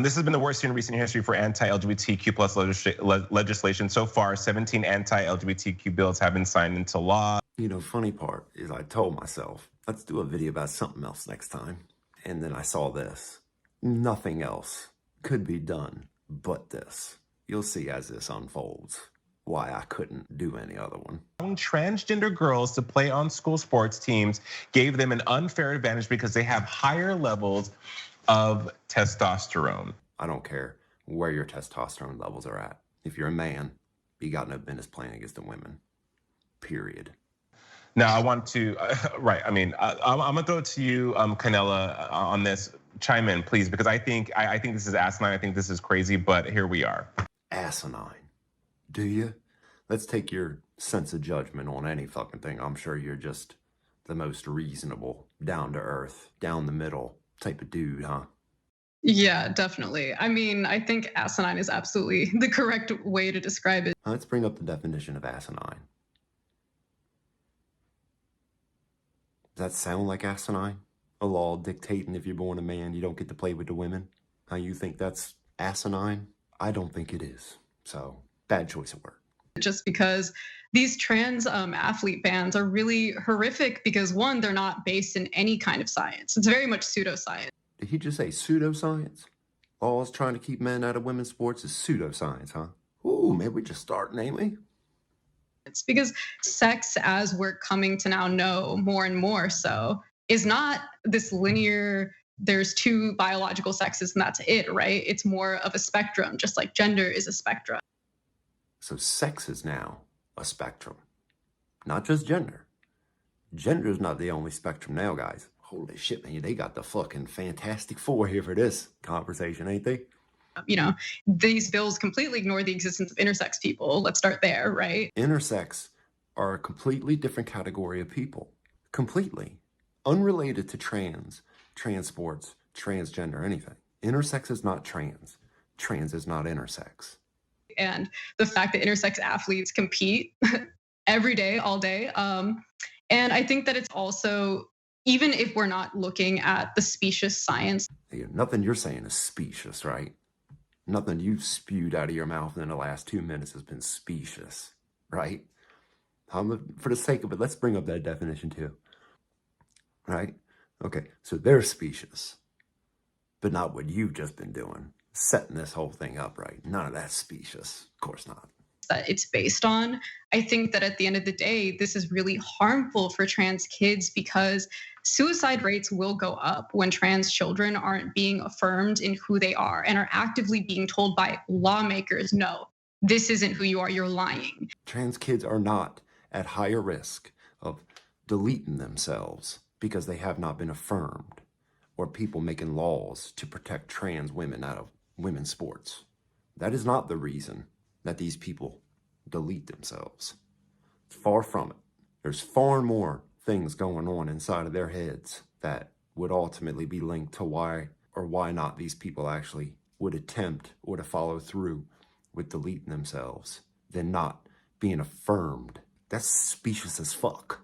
This has been the worst year in recent history for anti-LGBTQ plus legislation. So far, 17 anti-LGBTQ bills have been signed into law. You know, funny part is I told myself, let's do a video about something else next time. And then I saw this. Nothing else could be done but this. You'll see as this unfolds why I couldn't do any other one. Transgender girls to play on school sports teams gave them an unfair advantage because they have higher levels of testosterone. I don't care where your testosterone levels are at. If you're a man, you got no business playing against the women, period. Now I want to, right, I mean, I'm gonna throw it to you, Canella, on this. Chime in, please, because I think this is asinine, I think this is crazy, but here we are. Asinine, do you? Let's take your sense of judgment on any fucking thing. I'm sure you're just the most reasonable, down to earth, down the middle type of dude, huh? Yeah, definitely. I mean, I think asinine is absolutely the correct way to describe it. Let's bring up the definition of asinine. Does that sound like asinine? A law dictating if you're born a man, you don't get to play with the women? How you think that's asinine? I don't think it is. So, bad choice of word. Just because these trans athlete bans are really horrific because one, they're not based in any kind of science. It's very much pseudoscience. Did he just say pseudoscience? Laws trying to keep men out of women's sports is pseudoscience, huh? Ooh, maybe we just starting, ain't we? It's because sex, as we're coming to now know more and more so, is not this linear, there's two biological sexes and that's it, right? It's more of a spectrum, just like gender is a spectrum. So sex is now a spectrum, not just gender. Gender is not the only spectrum now, guys. Holy shit, man, they got the fucking Fantastic Four here for this conversation, ain't they? You know, these bills completely ignore the existence of intersex people. Let's start there, right? Intersex are a completely different category of people. Completely. Unrelated to trans sports, transgender, anything. Intersex is not trans. Trans is not intersex. And the fact that intersex athletes compete every day, all day. And I think that it's also, even if we're not looking at the specious science. Nothing you're saying is specious, right? Nothing you've spewed out of your mouth in the last 2 minutes has been specious, right? For the sake of it, let's bring up that definition too, right? Okay, so they're specious, but not what you've just been doing, setting this whole thing up, right? None of that's specious, of course not. That it's based on. I think that at the end of the day, this is really harmful for trans kids because suicide rates will go up when trans children aren't being affirmed in who they are and are actively being told by lawmakers, no, this isn't who you are, you're lying. Trans kids are not at higher risk of deleting themselves because they have not been affirmed, or people making laws to protect trans women out of women's sports. That is not the reason that these people delete themselves. Far from it. There's far more things going on inside of their heads that would ultimately be linked to why or why not these people actually would attempt or to follow through with deleting themselves than not being affirmed. That's specious as fuck.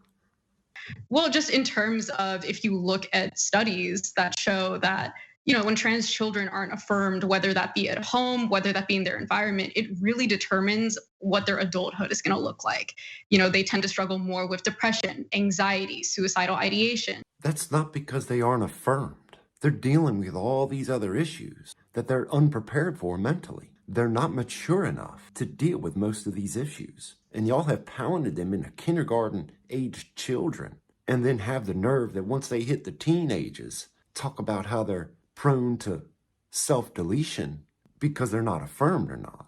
Well, just in terms of if you look at studies that show that, you know, when trans children aren't affirmed, whether that be at home, whether that be in their environment, it really determines what their adulthood is going to look like. You know, they tend to struggle more with depression, anxiety, suicidal ideation. That's not because they aren't affirmed. They're dealing with all these other issues that they're unprepared for mentally. They're not mature enough to deal with most of these issues. And y'all have pounded them into kindergarten-aged children and then have the nerve that once they hit the teen ages, talk about how they're prone to self-deletion because they're not affirmed or not.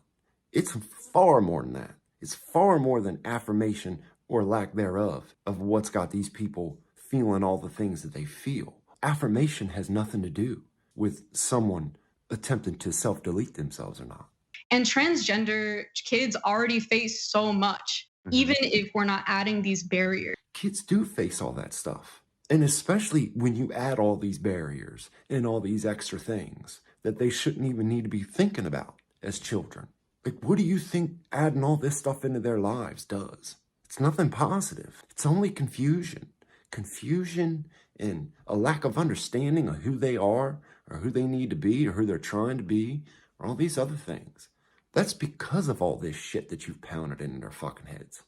It's far more than that. It's far more than affirmation or lack thereof of what's got these people feeling all the things that they feel. Affirmation has nothing to do with someone attempting to self-delete themselves or not. And transgender kids already face so much, even if we're not adding these barriers. Kids do face all that stuff. And especially when you add all these barriers and all these extra things that they shouldn't even need to be thinking about as children. Like, what do you think adding all this stuff into their lives does? It's nothing positive. It's only confusion. Confusion and a lack of understanding of who they are or who they need to be, or who they're trying to be, or all these other things. That's because of all this shit that you've pounded in their fucking heads.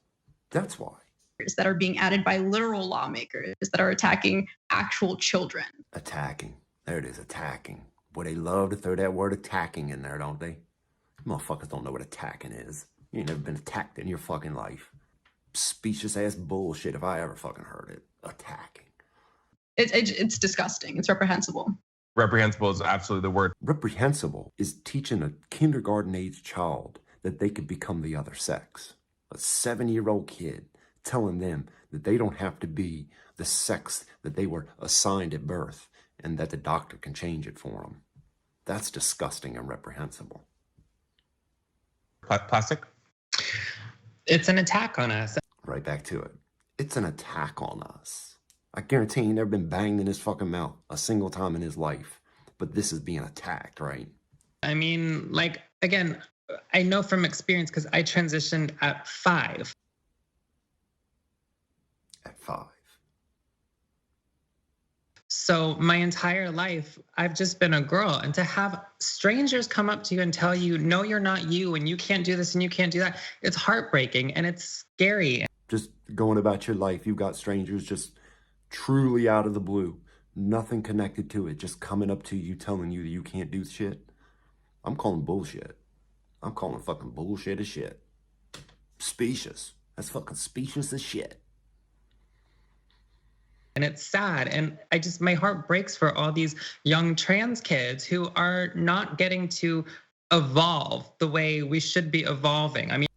That's why. That are being added by literal lawmakers that are attacking actual children. Attacking. There it is, attacking. Boy, they love to throw that word attacking in there, don't they? Motherfuckers don't know what attacking is. You ain't never been attacked in your fucking life. Specious ass bullshit if I ever fucking heard it. Attacking. It's disgusting. It's reprehensible. Reprehensible is absolutely the word. Reprehensible is teaching a kindergarten age child that they could become the other sex. A 7-year-old kid telling them that they don't have to be the sex that they were assigned at birth and that the doctor can change it for them. That's disgusting and reprehensible. Plastic? It's an attack on us. Right back to it. It's an attack on us. I guarantee he never been banged in his fucking mouth a single time in his life. But this is being attacked, right? I mean, like, again, I know from experience because I transitioned at 5. At 5. So my entire life, I've just been a girl. And to have strangers come up to you and tell you, no, you're not you, and you can't do this and you can't do that, it's heartbreaking and it's scary. Just going about your life, you've got strangers just truly out of the blue, nothing connected to it, just coming up to you telling you that you can't do shit. I'm calling bullshit. I'm calling fucking bullshit as shit. Specious. That's fucking specious as shit. And it's sad. And my heart breaks for all these young trans kids who are not getting to evolve the way we should be evolving. I mean,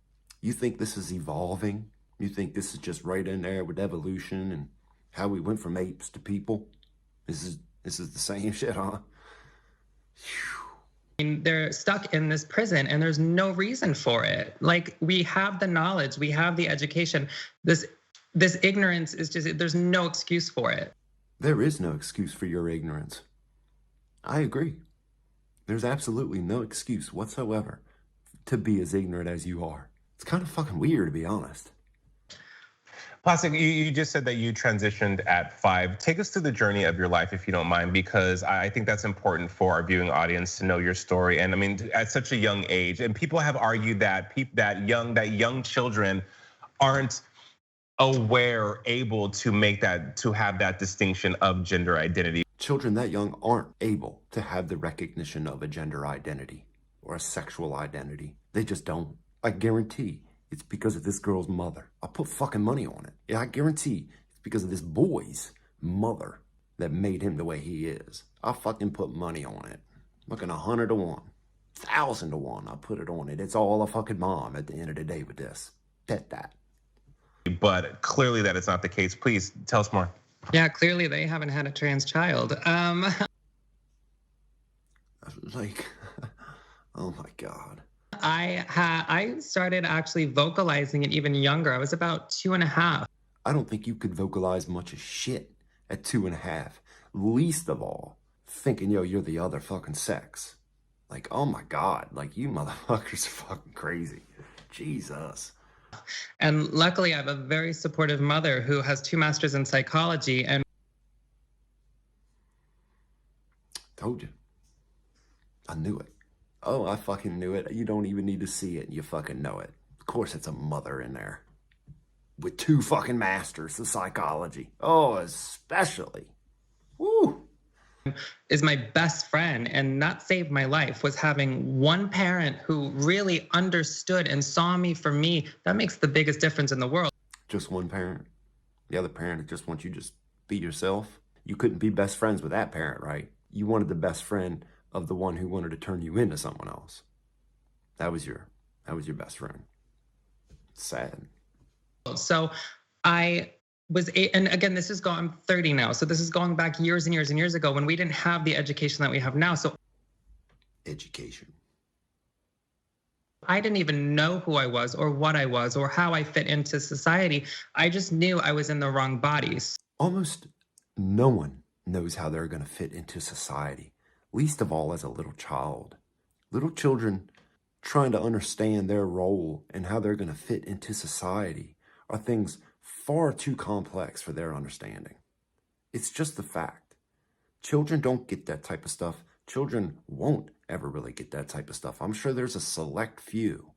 you think this is evolving? You think this is just right in there with evolution and how we went from apes to people? This is the same shit, huh? I mean, they're stuck in this prison and there's no reason for it. Like, we have the knowledge, we have the education. This ignorance is just, there's no excuse for it. There is no excuse for your ignorance. I agree. There's absolutely no excuse whatsoever to be as ignorant as you are. It's kind of fucking weird, to be honest. Plastic, you just said that you transitioned at 5. Take us through the journey of your life, if you don't mind, because I think that's important for our viewing audience to know your story. And I mean, at such a young age, and people have argued that young children aren't aware, able to have that distinction of gender identity. Children that young aren't able to have the recognition of a gender identity or a sexual identity. They just don't. I guarantee it's because of this girl's mother. I'll put fucking money on it. Yeah, I guarantee it's because of this boy's mother that made him the way he is. I'll fucking put money on it. Looking 100 to 1, 1,000 to 1. I'll put it on it. It's all a fucking mom at the end of the day with this. Bet that. But clearly that is not the case. Please tell us more. Yeah, clearly they haven't had a trans child. Like, oh my God. I started actually vocalizing it even younger. I was about 2.5. I don't think you could vocalize much of shit at 2.5. Least of all, thinking, yo, you're the other fucking sex. Like, oh my God, like you motherfuckers are fucking crazy. Jesus. And luckily I have a very supportive mother who has 2 masters in psychology and told you. I knew it. Oh, I fucking knew it. You don't even need to see it. You fucking know it. Of course it's a mother in there. With 2 fucking masters of psychology. Oh, especially. Woo. Is my best friend, and that saved my life, was having one parent who really understood and saw me for me. That makes the biggest difference in the world. Just one parent? The other parent just wants you to just be yourself? You couldn't be best friends with that parent, right? You wanted the best friend of the one who wanted to turn you into someone else. That was your best friend. It's sad. So I was, and again, I'm 30 now. So this is going back years and years and years ago when we didn't have the education that we have now. So education. I didn't even know who I was or what I was or how I fit into society. I just knew I was in the wrong bodies. Almost no one knows how they're going to fit into society, least of all as a little child. Little children trying to understand their role and how they're going to fit into society are things far too complex for their understanding. It's just the fact. Children don't get that type of stuff Children won't ever really get that type of stuff. I'm sure there's a select few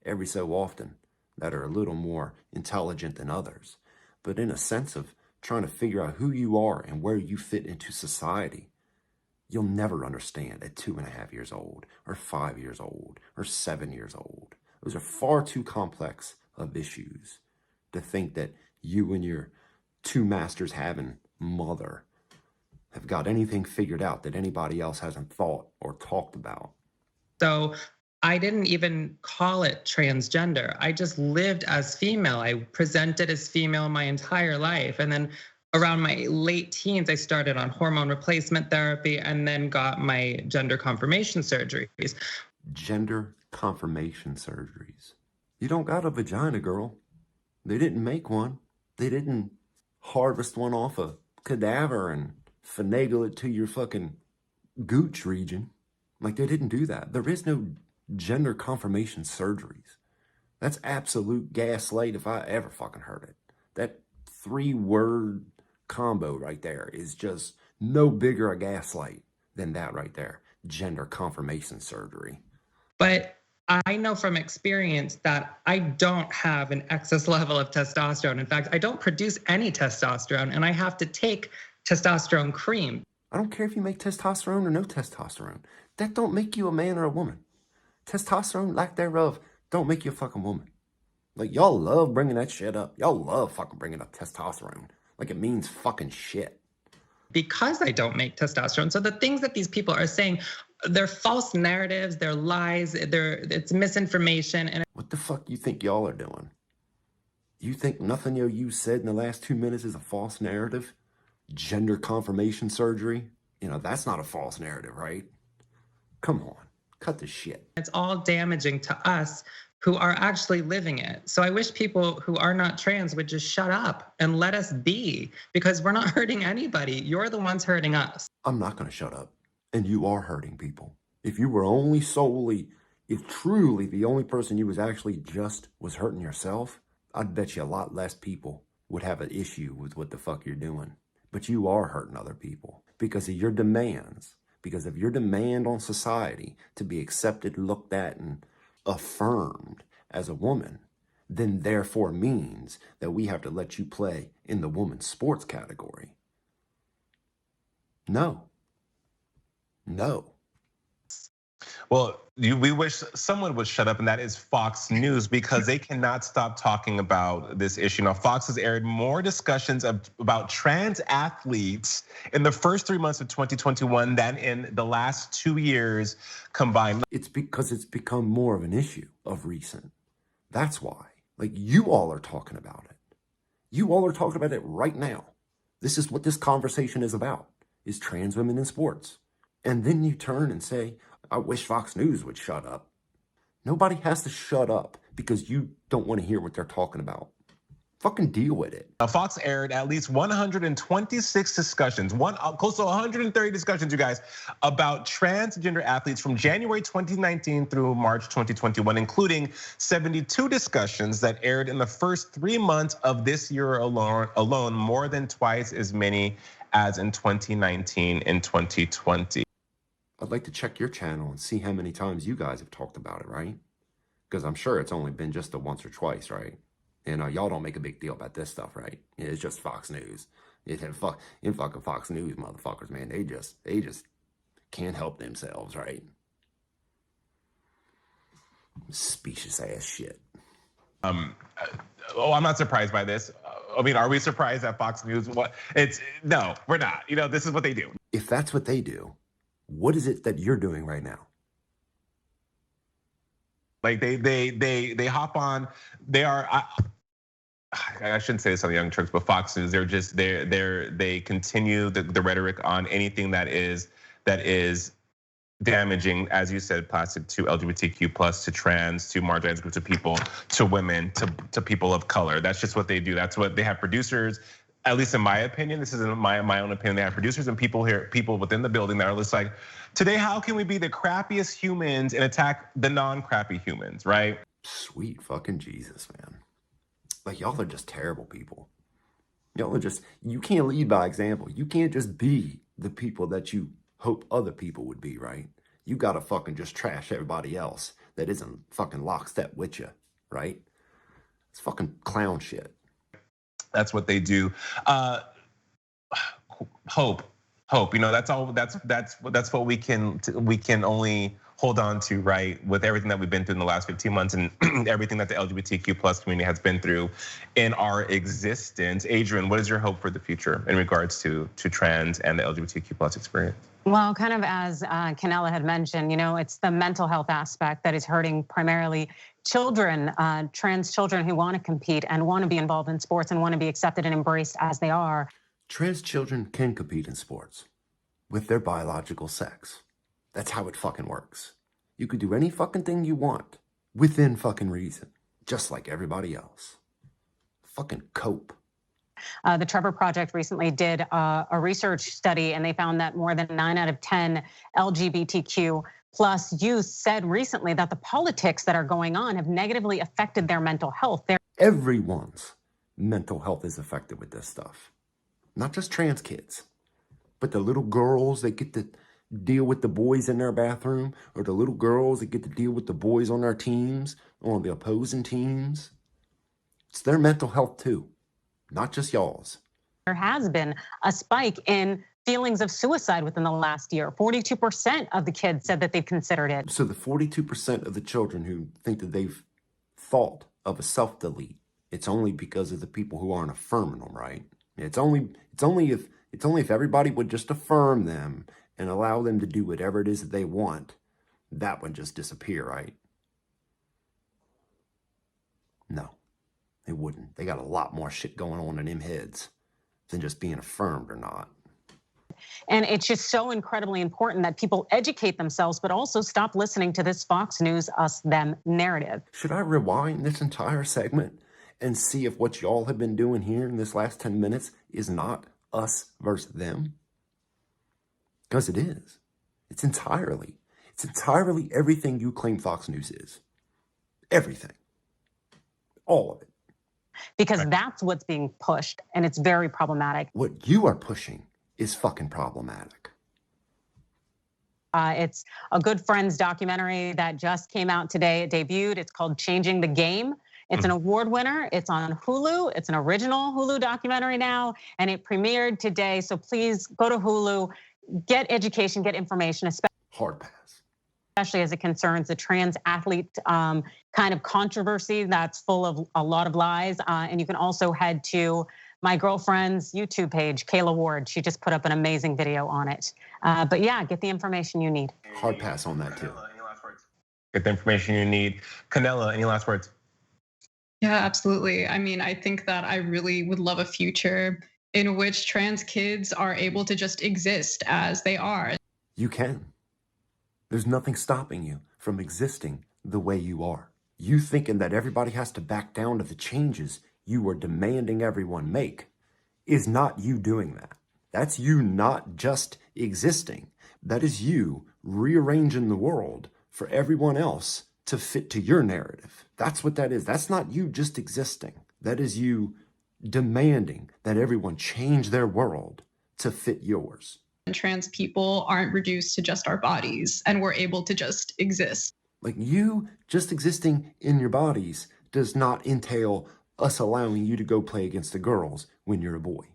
every so often that are a little more intelligent than others. But in a sense of trying to figure out who you are and where you fit into society, you'll never understand at 2.5 years old or 5 years old or 7 years old. Those are far too complex of issues to think that you and your two masters having mother have got anything figured out that anybody else hasn't thought or talked about. So I didn't even call it transgender. I just lived as female. I presented as female my entire life. And then around my late teens, I started on hormone replacement therapy and then got my gender confirmation surgeries. Gender confirmation surgeries. You don't got a vagina, girl. They didn't make one. They didn't harvest one off a cadaver and finagle it to your fucking gooch region. Like, they didn't do that. There is no gender confirmation surgeries. That's absolute gaslight if I ever fucking heard it. That 3-word combo right there is just no bigger a gaslight than that right there. Gender confirmation surgery. But I know from experience that I don't have an excess level of testosterone. In fact, I don't produce any testosterone, and I have to take testosterone cream. I don't care if you make testosterone or no testosterone. That don't make you a man or a woman. Testosterone, lack thereof, don't make you a fucking woman. Like, y'all love bringing that shit up. Y'all love fucking bringing up testosterone. Like, it means fucking shit. Because I don't make testosterone. So the things that these people are saying, they're false narratives, they're lies, it's misinformation. And what the fuck you think y'all are doing? You think nothing you said in the last 2 minutes is a false narrative? Gender confirmation surgery? You know, that's not a false narrative, right? Come on, cut the shit. It's all damaging to us who are actually living it. So I wish people who are not trans would just shut up and let us be, because we're not hurting anybody. You're the ones hurting us. I'm not going to shut up. And you are hurting people. If you were only solely, if truly the only person you was actually just was hurting yourself, I'd bet you a lot less people would have an issue with what the fuck you're doing. But you are hurting other people because of your demands, because of your demand on society to be accepted, looked at, and affirmed as a woman, then therefore means that we have to let you play in the woman's sports category. No. Well, we wish someone would shut up, and that is Fox News, because they cannot stop talking about this issue. Now, Fox has aired more discussions about trans athletes in the first 3 months of 2021 than in the last 2 years combined. It's because it's become more of an issue of recent. That's why. Like, you all are talking about it. You all are talking about it right now. This is what this conversation is about, is trans women in sports. And then you turn and say, I wish Fox News would shut up. Nobody has to shut up because you don't want to hear what they're talking about. Fucking deal with it. Fox aired at least 126 discussions, close to 130 discussions, you guys, about transgender athletes from January 2019 through March 2021, including 72 discussions that aired in the first 3 months of this year alone, more than twice as many as in 2019 and 2020. I'd like to check your channel and see how many times you guys have talked about it, right? Because I'm sure it's only been just the once or twice, right? And y'all don't make a big deal about this stuff, right? It's just Fox News. It's fucking Fox News, motherfuckers, man. They just can't help themselves, right? Specious ass shit. I'm not surprised by this. I mean, are we surprised at Fox News? No, we're not. You know, this is what they do. If that's what they do, what is it that you're doing right now? Like they hop on. They are. I shouldn't say this on the Young Turks, but Fox News. They continue the rhetoric on anything that is damaging, as you said, plastic to LGBTQ plus, to trans, to marginalized groups of people, to women, to people of color. That's just what they do. That's what they have producers. At least in my opinion, this isn't my own opinion. They have producers and people within the building that are just like, today, how can we be the crappiest humans and attack the non-crappy humans, right? Sweet fucking Jesus, man. Like, y'all are just terrible people. Y'all are just, you can't lead by example. You can't just be the people that you hope other people would be, right? You gotta fucking just trash everybody else that isn't fucking lockstep with you, right? It's fucking clown shit. That's what they do. Hope. You know, that's all. That's what we can only hold on to, right? With everything that we've been through in the last 15 months and everything that the LGBTQ plus community has been through in our existence. Adrian, what is your hope for the future in regards to trans and the LGBTQ plus experience? Well, kind of as Canella had mentioned, you know, it's the mental health aspect that is hurting primarily children, trans children who want to compete and want to be involved in sports and want to be accepted and embraced as they are. Trans children can compete in sports with their biological sex. That's how it fucking works. You could do any fucking thing you want within fucking reason, just like everybody else. Fucking cope. The Trevor Project recently did a research study, and they found that more than 9 out of 10 LGBTQ plus youth said recently that the politics that are going on have negatively affected their mental health. Everyone's mental health is affected with this stuff. Not just trans kids, but the little girls that get to deal with the boys in their bathroom, or the little girls that get to deal with the boys on their teams, or on the opposing teams. It's their mental health too, not just y'all's. There has been a spike in feelings of suicide within the last year. 42% of the kids said that they've considered it. So the 42% of the children who think that they've thought of a self-delete, it's only because of the people who aren't affirming them, right? It's only if everybody would just affirm them and allow them to do whatever it is that they want, that would just disappear, right? No, it wouldn't. They got a lot more shit going on in them heads than just being affirmed or not. And it's just so incredibly important that people educate themselves, but also stop listening to this Fox News us them narrative. Should I rewind this entire segment and see if what y'all have been doing here in this last 10 minutes is not us versus them? Because it is. It's entirely everything you claim Fox News is. Everything. All of it. Because that's what's being pushed, and it's very problematic. What you are pushing is fucking problematic. It's a Good Friends documentary that just came out today. It debuted. It's called Changing the Game. It's an award winner. It's on Hulu. It's an original Hulu documentary now, and it premiered today. So please go to Hulu, get education, get information, Hard pass. especially as it concerns the trans athlete kind of controversy that's full of a lot of lies. And you can also head to my girlfriend's YouTube page, Kayla Ward. She just put up an amazing video on it. But yeah, get the information you need. Hard pass on that too. Get the information you need. Canella, any last words? Yeah, absolutely. I mean, I think that I really would love a future in which trans kids are able to just exist as they are. You can. There's nothing stopping you from existing the way you are. You thinking that everybody has to back down to the changes you are demanding everyone make is not you doing that. That's you not just existing. That is you rearranging the world for everyone else to fit to your narrative. That's what that is. That's not you just existing. That is you demanding that everyone change their world to fit yours. And trans people aren't reduced to just our bodies, and we're able to just exist. Like, you just existing in your bodies does not entail us allowing you to go play against the girls when you're a boy.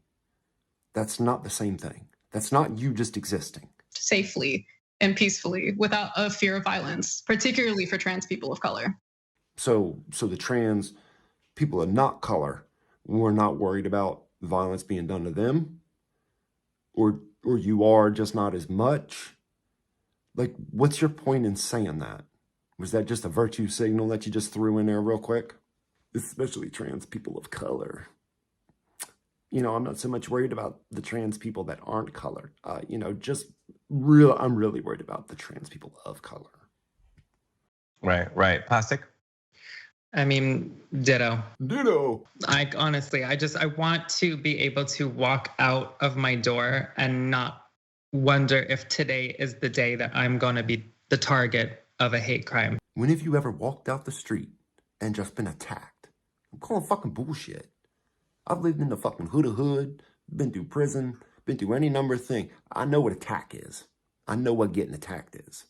That's not the same thing. That's not you just existing. Safely and peacefully without a fear of violence, particularly for trans people of color. So the trans people of not color were not worried about violence being done to them? Or you are, just not as much? Like, what's your point in saying that? Was that just a virtue signal that you just threw in there real quick? Especially trans people of color. You know, I'm not so much worried about the trans people that aren't colored. I'm really worried about the trans people of color. Right. Plastic? I mean, ditto. Ditto. I want to be able to walk out of my door and not wonder if today is the day that I'm going to be the target of a hate crime. When have you ever walked out the street and just been attacked? I'm calling fucking bullshit. I've lived in the fucking hood of hood, been through prison, been through any number of things. I know what attack is. I know what getting attacked is.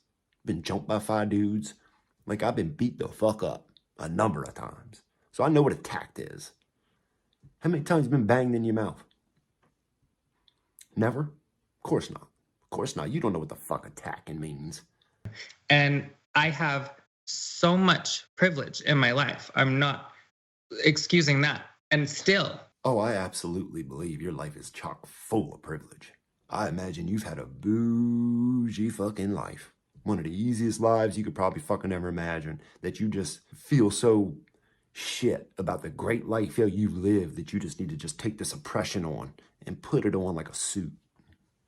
Been jumped by 5 dudes. Like, I've been beat the fuck up a number of times. So I know what attacked is. How many times you been banged in your mouth? Never? Of course not. Of course not. You don't know what the fuck attacking means. And I have so much privilege in my life. I'm not excusing that. And still. Oh, I absolutely believe your life is chock full of privilege. I imagine you've had a bougie fucking life. One of the easiest lives you could probably fucking ever imagine. That you just feel so shit about the great life you've lived that you just need to just take this oppression on and put it on like a suit.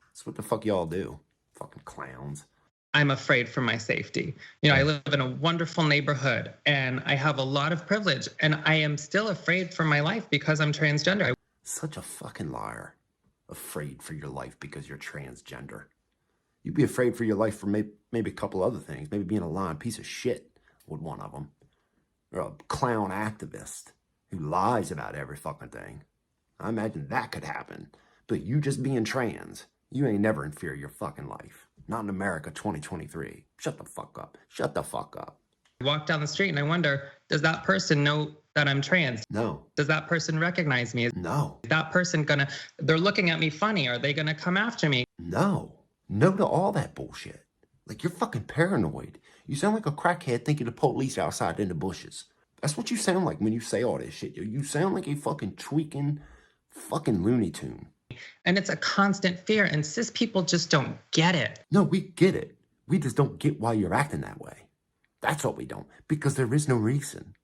That's what the fuck y'all do. Fucking clowns. I'm afraid for my safety. You know, I live in a wonderful neighborhood and I have a lot of privilege and I am still afraid for my life because I'm transgender. Such a fucking liar. Afraid for your life because you're transgender. You'd be afraid for your life for maybe a couple other things. Maybe being a lying piece of shit with one of them. Or a clown activist who lies about every fucking thing. I imagine that could happen. But you just being trans, you ain't never in fear of your fucking life. Not in America 2023. Shut the fuck up. Shut the fuck up. I walk down the street and I wonder, does that person know that I'm trans? No. Does that person recognize me? No. Is that person they're looking at me funny? Are they gonna come after me? No. No to all that bullshit. Like, you're fucking paranoid. You sound like a crackhead thinking the police outside in the bushes. That's what you sound like when you say all this shit. You sound like a fucking tweaking fucking Looney Tune. And it's a constant fear, and cis people just don't get it. No, we get it. We just don't get why you're acting that way. That's what we don't. Because there is no reason.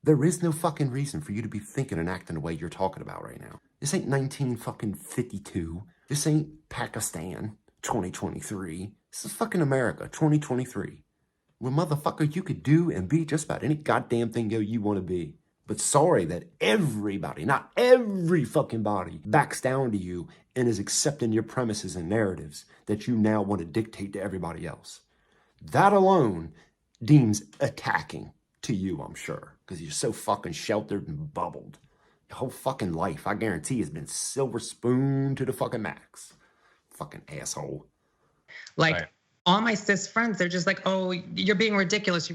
There is no fucking reason for you to be thinking and acting the way you're talking about right now. This ain't 1952. This ain't Pakistan 2023. This is fucking America 2023. Well, motherfucker, you could do and be just about any goddamn thing you want to be. But sorry that everybody, not every fucking body, backs down to you and is accepting your premises and narratives that you now want to dictate to everybody else. That alone deems attacking to you, I'm sure, because you're so fucking sheltered and bubbled. Your whole fucking life, I guarantee, has been silver spoon to the fucking max. Fucking asshole. Like, Right. All my cis friends, they're just like, oh, you're being ridiculous.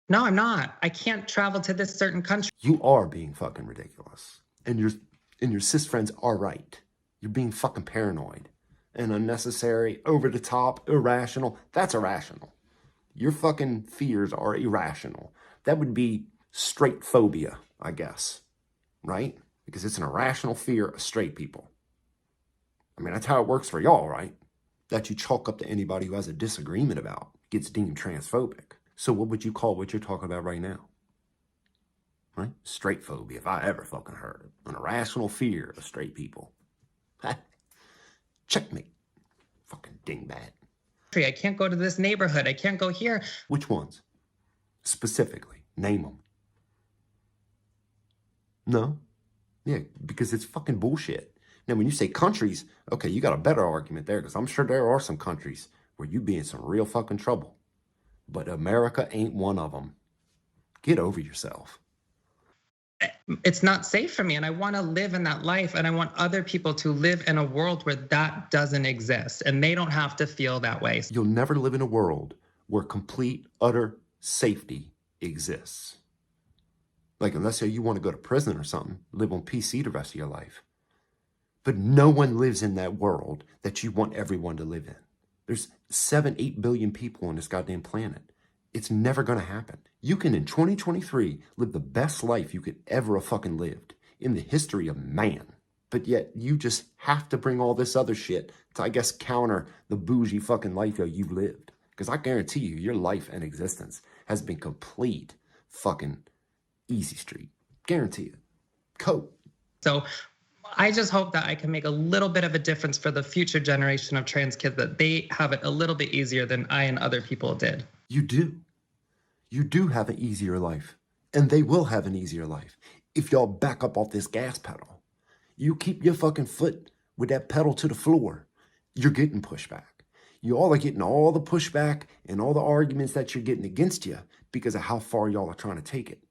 No, I'm not. I can't travel to this certain country. You are being fucking ridiculous. And your cis friends are right. You're being fucking paranoid and unnecessary, over the top, irrational. That's irrational. Your fucking fears are irrational. That would be straight phobia, I guess. Right? Because it's an irrational fear of straight people. I mean, that's how it works for y'all, right? That you chalk up to anybody who has a disagreement about gets deemed transphobic. So what would you call what you're talking about right now? Right? Straight phobia, if I ever fucking heard it. An irrational fear of straight people. Checkmate. Fucking dingbat. I can't go to this neighborhood. I can't go here. Which ones? Specifically, name them. No? Yeah, because it's fucking bullshit. Now, when you say countries, okay, you got a better argument there, because I'm sure there are some countries where you be in some real fucking trouble. But America ain't one of them. Get over yourself. It's not safe for me, and I want to live in that life, and I want other people to live in a world where that doesn't exist, and they don't have to feel that way. You'll never live in a world where complete, utter safety exists. Like, unless you want to go to prison or something, live on PC the rest of your life. But no one lives in that world that you want everyone to live in. There's 7-8 billion people on this goddamn planet. It's never gonna happen. You can, in 2023, live the best life you could ever have fucking lived in the history of man. But yet, you just have to bring all this other shit to, I guess, counter the bougie fucking life you've lived. Because I guarantee you, your life and existence has been complete fucking easy street. Guarantee it. Coat. So I just hope that I can make a little bit of a difference for the future generation of trans kids, that they have it a little bit easier than I and other people did. You do. You do have an easier life. And they will have an easier life if y'all back up off this gas pedal. You keep your fucking foot with that pedal to the floor, you're getting pushback. You all are getting all the pushback and all the arguments that you're getting against you because of how far y'all are trying to take it.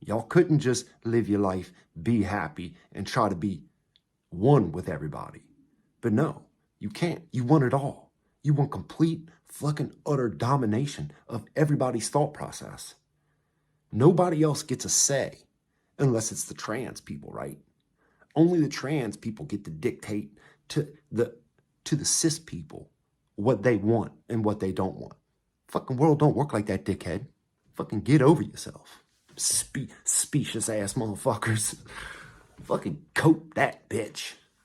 Y'all couldn't just live your life, be happy, and try to be one with everybody. But no, you can't. You want it all. You want complete fucking utter domination of everybody's thought process. Nobody else gets a say unless it's the trans people, right? Only the trans people get to dictate to the cis people what they want and what they don't want. Fucking world don't work like that, dickhead. Fucking get over yourself. Specious ass motherfuckers. Fucking coat that bitch.